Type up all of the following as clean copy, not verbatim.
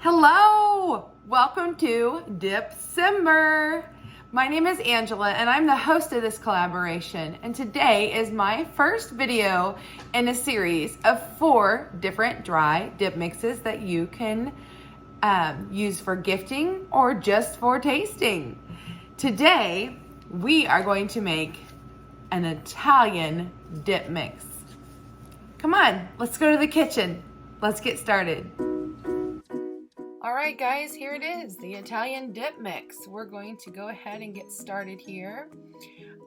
Hello! Welcome to Dipcember. My name is Angela and I'm the host of this collaboration. And today is my first video in a series of 4 different dry dip mixes that you can use for gifting or just for tasting. Today, we are going to make an Italian dip mix. Come on, let's go to the kitchen. Let's get started. All right, guys, here it is, the Italian dip mix. We're going to go ahead and get started here.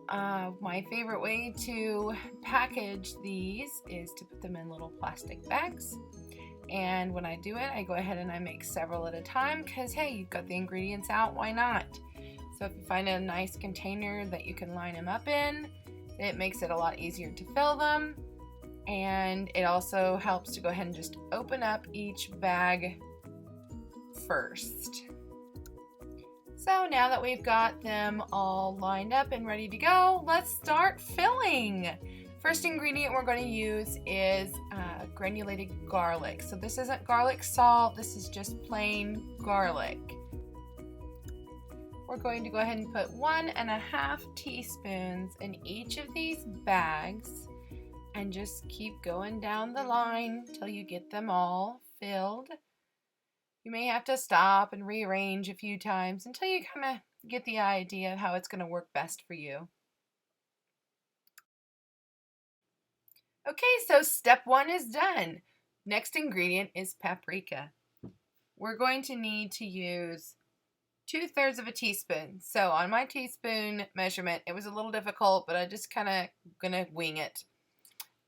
My favorite way to package these is to put them in little plastic bags. And when I do it, I go ahead and I make several at a time because, hey, you've got the ingredients out, why not? So if you find a nice container that you can line them up in, it makes it a lot easier to fill them. And it also helps to go ahead and just open up each bag first. So now that we've got them all lined up and ready to go, let's start filling. First ingredient we're going to use is granulated garlic. So this isn't garlic salt, this is just plain garlic. We're going to go ahead and put 1.5 teaspoons in each of these bags and just keep going down the line till you get them all filled. You may have to stop and rearrange a few times until you kind of get the idea of how it's going to work best for you. Okay, so step 1 is done. Next ingredient is paprika. We're going to need to use 2/3 of a teaspoon. So on my teaspoon measurement, it was a little difficult, but I just kind of gonna wing it.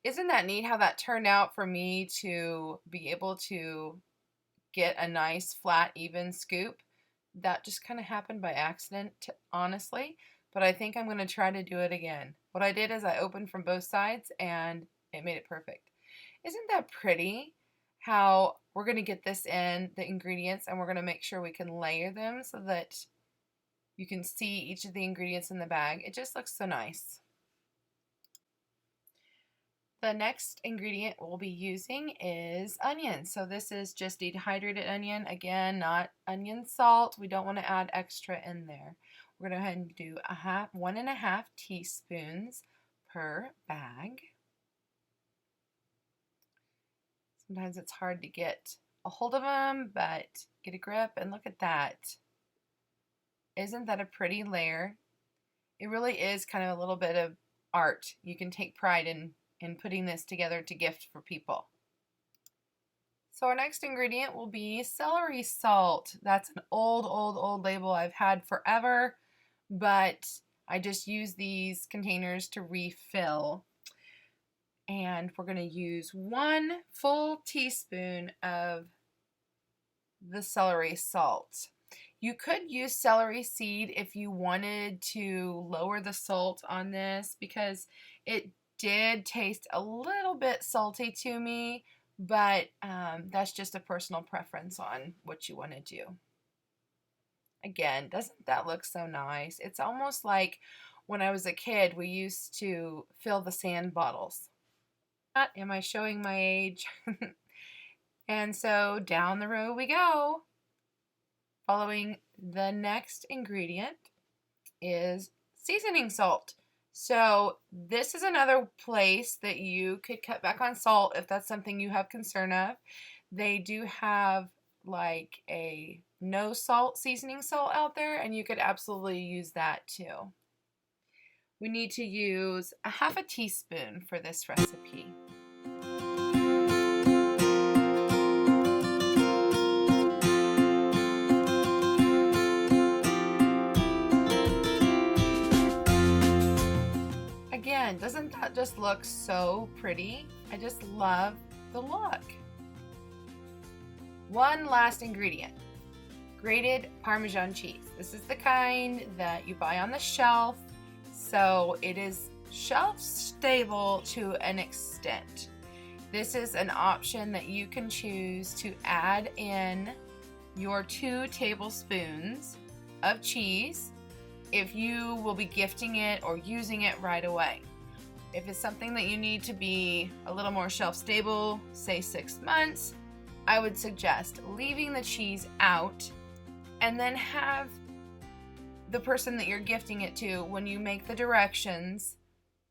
Isn't that neat how that turned out for me to be able to get a nice flat even scoop? That just kind of happened by accident, honestly, but I think I'm going to try to do it again. What I did is I opened from both sides and it made it perfect. Isn't that pretty how we're going to get this in the ingredients and we're going to make sure we can layer them so that you can see each of the ingredients in the bag. It just looks so nice. The next ingredient we'll be using is onion. So this is just dehydrated onion. Again, not onion salt. We don't want to add extra in there. We're going to go ahead and do 1.5 teaspoons per bag. Sometimes it's hard to get a hold of them, but get a grip and look at that. Isn't that a pretty layer? It really is kind of a little bit of art. You can take pride in putting this together to gift for people. So our next ingredient will be celery salt. That's an old label I've had forever, but I just use these containers to refill. And we're going to use 1 full teaspoon of the celery salt. You could use celery seed if you wanted to lower the salt on this because it did taste a little bit salty to me, but that's just a personal preference on what you want to do. Again, doesn't that look so nice? It's almost like when I was a kid, we used to fill the sand bottles. Am I showing my age? And so down the road we go. Following the next ingredient is seasoning salt. So this is another place that you could cut back on salt if that's something you have concern of. They do have like a no salt seasoning salt out there, and you could absolutely use that too. We need to use 1/2 teaspoon for this recipe. Again, doesn't that just look so pretty? I just love the look. One last ingredient, grated Parmesan cheese. This is the kind that you buy on the shelf, so it is shelf stable to an extent. This is an option that you can choose to add in your 2 tablespoons of cheese if you will be gifting it or using it right away. If it's something that you need to be a little more shelf stable, say 6 months, I would suggest leaving the cheese out and then have the person that you're gifting it to, when you make the directions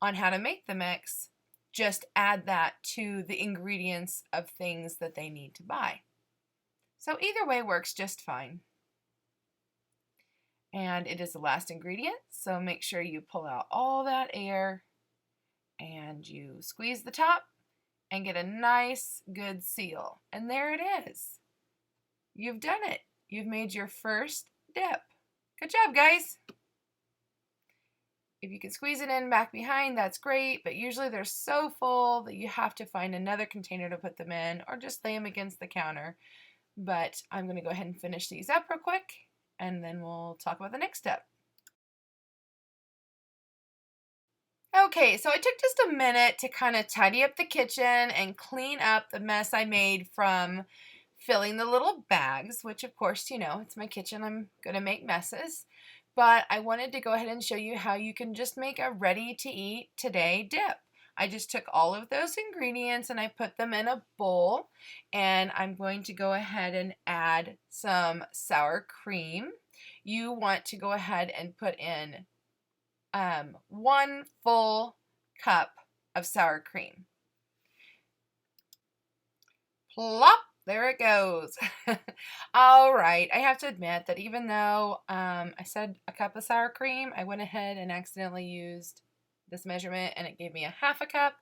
on how to make the mix, just add that to the ingredients of things that they need to buy. So either way works just fine. And it is the last ingredient, so make sure you pull out all that air and you squeeze the top and get a nice good seal. And there it is. You've done it. You've made your first dip. Good job, guys. If you can squeeze it in back behind, that's great, but usually they're so full that you have to find another container to put them in or just lay them against the counter. But I'm going to go ahead and finish these up real quick, and then we'll talk about the next step. Okay, so I took just a minute to kind of tidy up the kitchen and clean up the mess I made from filling the little bags, which of course, it's my kitchen. I'm going to make messes. But I wanted to go ahead and show you how you can just make a ready-to-eat today dip. I just took all of those ingredients and I put them in a bowl, and I'm going to go ahead and add some sour cream. You want to go ahead and put in 1 full cup of sour cream. Plop! There it goes. All right, I have to admit that even though I said a cup of sour cream, I went ahead and accidentally used this measurement and it gave me a half a cup,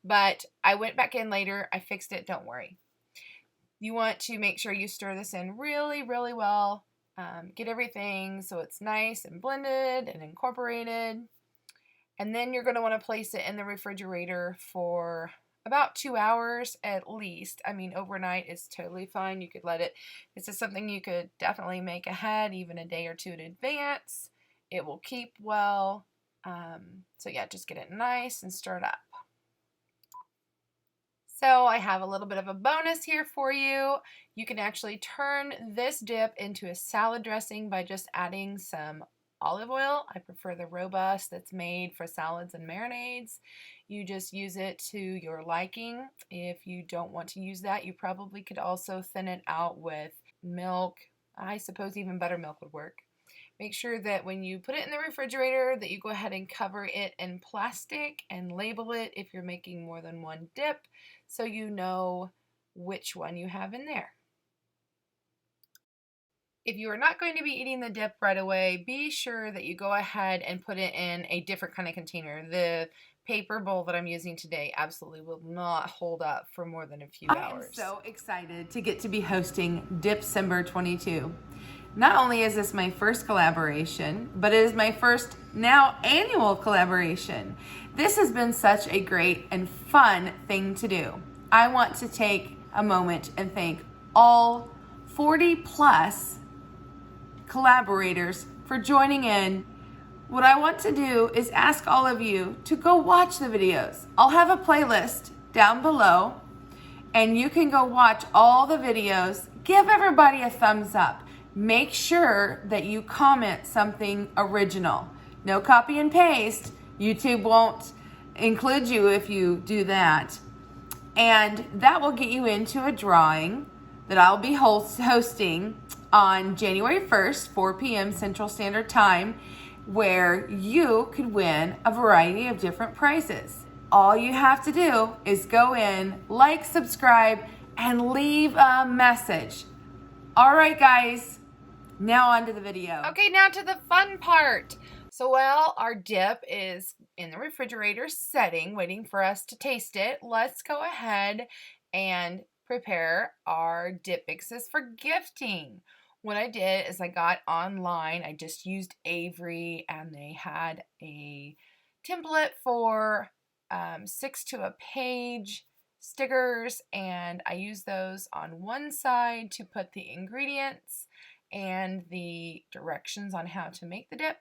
but I went back in later, I fixed it, don't worry. You want to make sure you stir this in really, really well. Get everything so it's nice and blended and incorporated. And then you're going to want to place it in the refrigerator for about 2 hours at least. I mean, overnight is totally fine. You could let it, this is something you could definitely make ahead, even a day or two in advance. It will keep well. So yeah, just get it nice and stir it up. So I have a little bit of a bonus here for you. You can actually turn this dip into a salad dressing by just adding some olive oil. I prefer the robust that's made for salads and marinades. You just use it to your liking. If you don't want to use that, you probably could also thin it out with milk. I suppose even buttermilk would work. Make sure that when you put it in the refrigerator that you go ahead and cover it in plastic and label it if you're making more than one dip, so you know which one you have in there. If you are not going to be eating the dip right away, be sure that you go ahead and put it in a different kind of container. The paper bowl that I'm using today absolutely will not hold up for more than a few hours. I am so excited to get to be hosting Dipcember 22. Not only is this my first collaboration, but it is my first now annual collaboration. This has been such a great and fun thing to do. I want to take a moment and thank all 40 plus collaborators for joining in. What I want to do is ask all of you to go watch the videos. I'll have a playlist down below and you can go watch all the videos. Give everybody a thumbs up. Make sure that you comment something original. No copy and paste. YouTube won't include you if you do that. And that will get you into a drawing that I'll be hosting on January 1st, 4 p.m. Central Standard Time, where you could win a variety of different prizes. All you have to do is go in, like, subscribe, and leave a message. All right, guys, now on to the video. Okay, now to the fun part. So while our dip is in the refrigerator setting, waiting for us to taste it, let's go ahead and prepare our dip mixes for gifting. What I did is I got online, I just used Avery, and they had a template for 6 to a page stickers, and I used those on one side to put the ingredients and the directions on how to make the dip,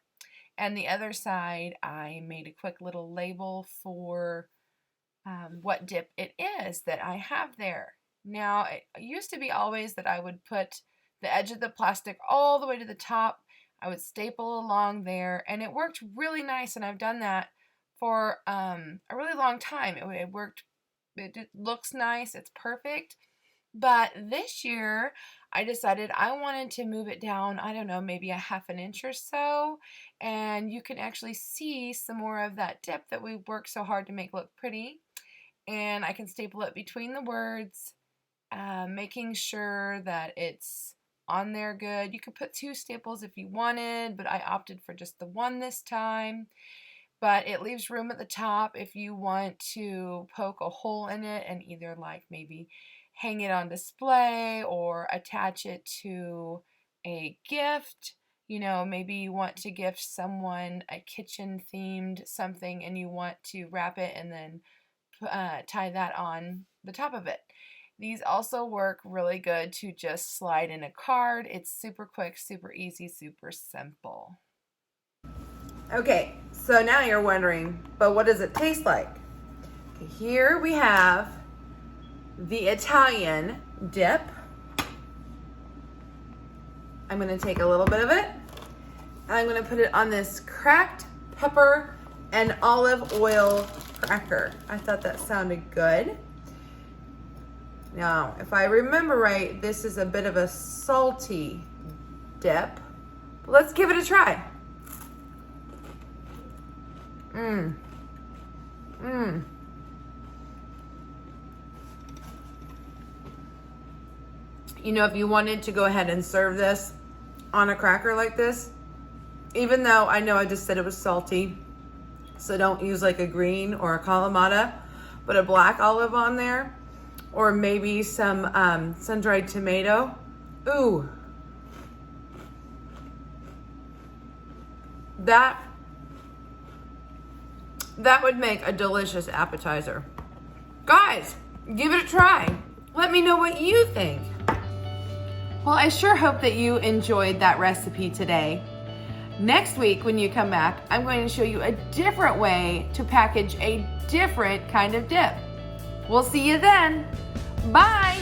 and the other side I made a quick little label for what dip it is that I have there. Now, it used to be always that I would put the edge of the plastic all the way to the top. I would staple along there, and it worked really nice, and I've done that for a really long time. It worked. It looks nice. It's perfect. But this year, I decided I wanted to move it down, I don't know, maybe a half an inch or so. And you can actually see some more of that dip that we worked so hard to make look pretty. And I can staple it between the words, making sure that it's on there good. You could put 2 staples if you wanted, but I opted for just the one this time. But it leaves room at the top if you want to poke a hole in it and either like maybe hang it on display or attach it to a gift. You know, maybe you want to gift someone a kitchen themed something and you want to wrap it and then tie that on the top of it. These also work really good to just slide in a card. It's super quick, super easy, super simple. Okay, so now you're wondering, but what does it taste like? Okay, here we have the Italian dip. I'm going to take a little bit of it. I'm going to put it on this cracked pepper and olive oil cracker. I thought that sounded good. Now, if I remember right, this is a bit of a salty dip. Let's give it a try. You know, if you wanted to go ahead and serve this on a cracker like this, even though I know I just said it was salty, so don't use like a green or a Kalamata, but a black olive on there, or maybe some sun-dried tomato. Ooh. That would make a delicious appetizer. Guys, give it a try. Let me know what you think. Well, I sure hope that you enjoyed that recipe today. Next week when you come back, I'm going to show you a different way to package a different kind of dip. We'll see you then. Bye.